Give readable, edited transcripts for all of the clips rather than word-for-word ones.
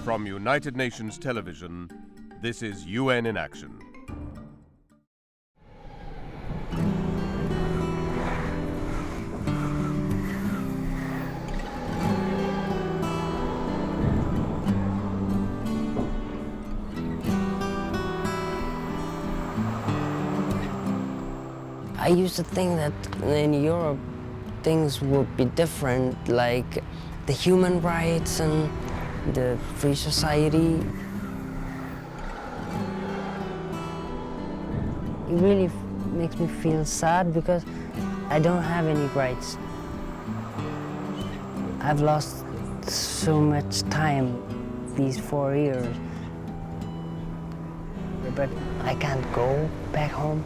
From United Nations Television, this is UN in Action. I used to think that in Europe things would be different, like the human rights and the free society. It really makes me feel sad because I don't have any rights. I've lost so much time these 4 years, but I can't go back home.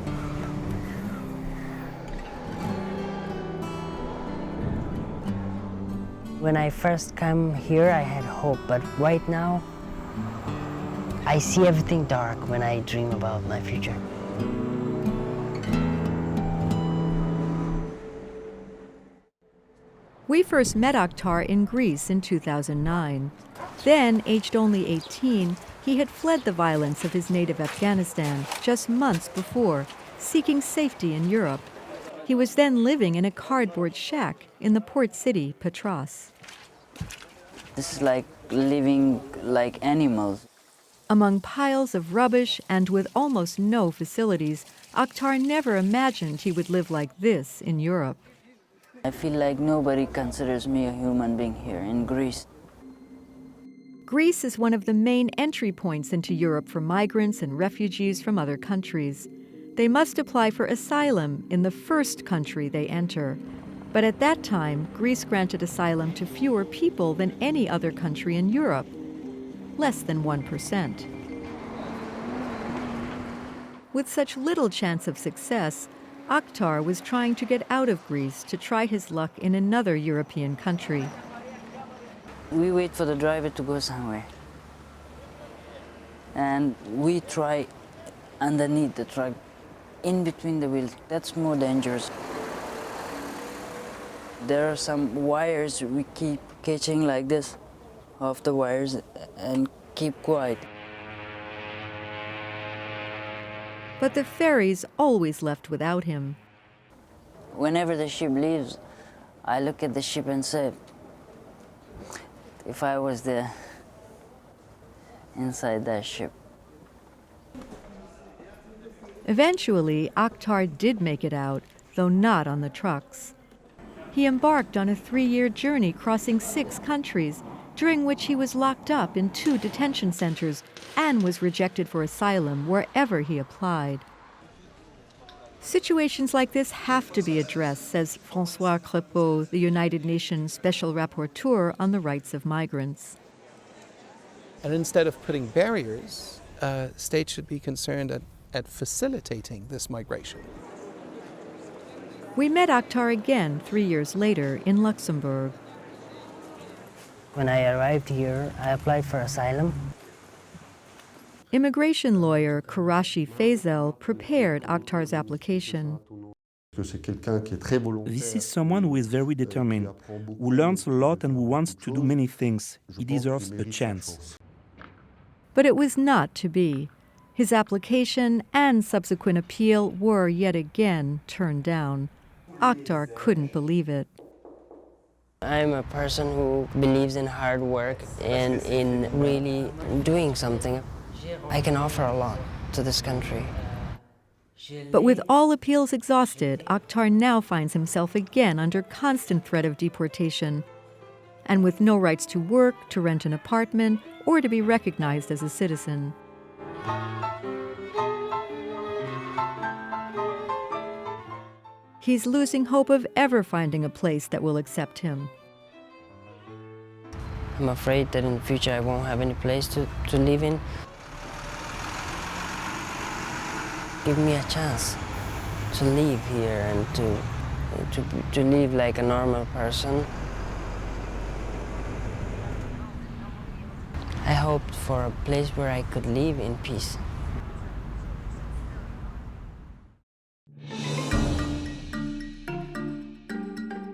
When I first came here, I had hope, but right now, I see everything dark when I dream about my future. We first met Akhtar in Greece in 2009. Then, aged only 18, he had fled the violence of his native Afghanistan just months before, seeking safety in Europe. He was then living in a cardboard shack in the port city, Patras. This is like living like animals. Among piles of rubbish and with almost no facilities, Akhtar never imagined he would live like this in Europe. I feel like nobody considers me a human being here in Greece. Greece is one of the main entry points into Europe for migrants and refugees from other countries. They must apply for asylum in the first country they enter. But at that time, Greece granted asylum to fewer people than any other country in Europe, less than 1%. With such little chance of success, Akhtar was trying to get out of Greece to try his luck in another European country. We wait for the driver to go somewhere. And we try underneath the truck, in between the wheels. That's more dangerous. There are some wires we keep catching like this off the wires and keep quiet. But the ferries always left without him. Whenever the ship leaves, I look at the ship and say, if I was there inside that ship. Eventually, Akhtar did make it out, though not on the trucks. He embarked on a 3-year journey crossing 6 countries, during which he was locked up in 2 detention centers and was rejected for asylum wherever he applied. Situations like this have to be addressed, says François Crépeau, the United Nations Special Rapporteur on the Rights of Migrants. And instead of putting barriers, states should be concerned at facilitating this migration. We met Akhtar again 3 years later in Luxembourg. When I arrived here, I applied for asylum. Immigration lawyer Karashi Faisal prepared Akhtar's application. This is someone who is very determined, who learns a lot and who wants to do many things. He deserves a chance. But it was not to be. His application and subsequent appeal were yet again turned down. Akhtar couldn't believe it. I'm a person who believes in hard work and in really doing something. I can offer a lot to this country. But with all appeals exhausted, Akhtar now finds himself again under constant threat of deportation, and with no rights to work, to rent an apartment, or to be recognized as a citizen. He's losing hope of ever finding a place that will accept him. I'm afraid that in the future I won't have any place to live in. Give me a chance to live here and to live like a normal person. I hoped for a place where I could live in peace.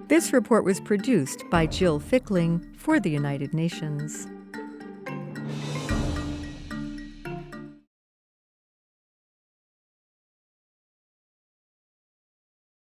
This report was produced by Jill Fickling for the United Nations.